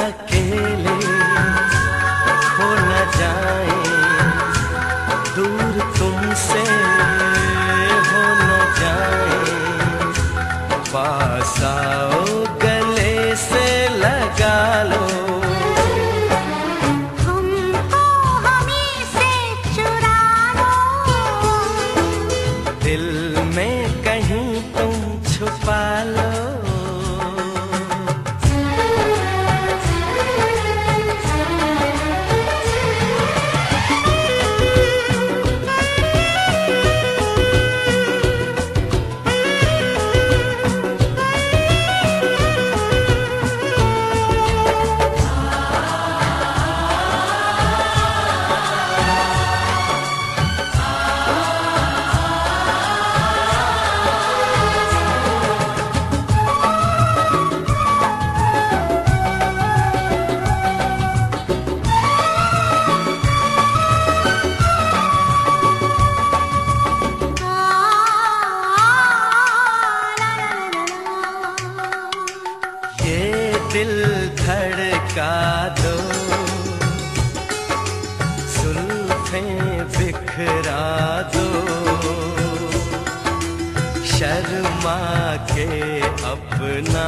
अकेले खो न जाएं, दूर तुमसे हो न जाएं, पास आओ गले से लगा लो, हमको हमी से चुरा लो, दिल में कहीं तुम छुपा लो। दिल धड़का दो, जुल्फें बिखरा दो, शर्मा के अपना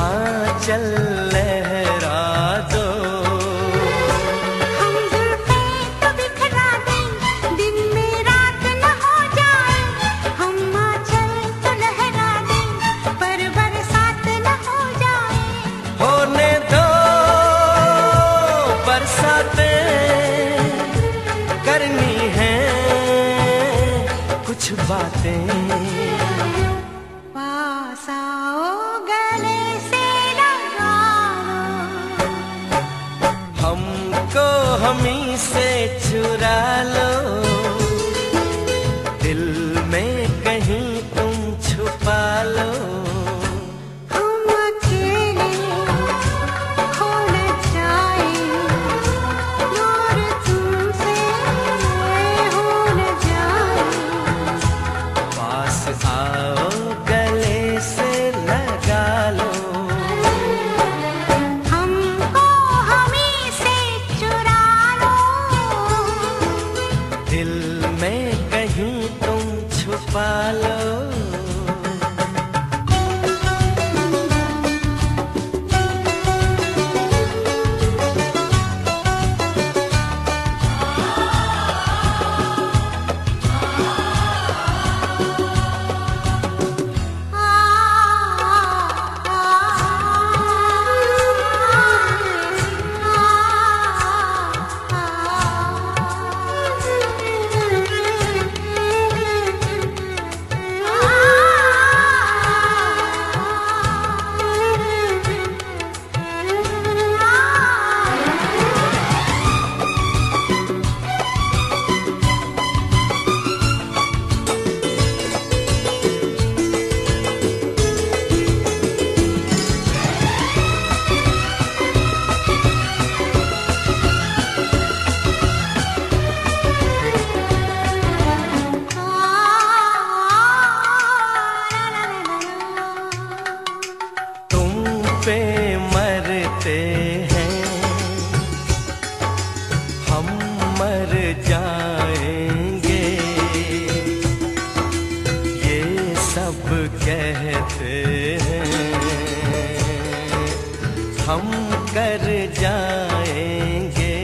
आंचल लहरा दो। हम जुल्फें तो बिखरा दें, दिन में रात न हो जाए, हम आंचल तो लहरा दें, पर बरसात न हो जाए। होने दो बरसातें, करनी है कुछ बातें, पास आओ गले से लगा लो, हमको हमी से चुरा लो, दिल में कहीं तुम छुपा लो, हम अकेले खो न जाएं, दूर तुमसे हो न जाएं, पास आओ गले से लगा लो, हमको हमी से चुरा लो, दिल में कहीं तुम छुपा लो। पे मरते हैं, हम मर जाएंगे, ये सब कहते हैं, हम कर जाएंगे,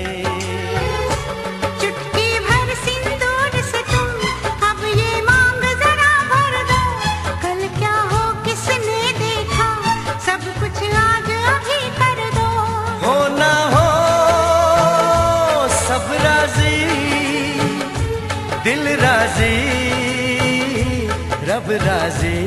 चुटकी भर सिंदूर से तुम अब ये मांग जरा भर दो, कल क्या हो किसने देखा, सब कुछ आज अभी कर दो, हो ना हो सब राजी, दिल राजी, रब राजी।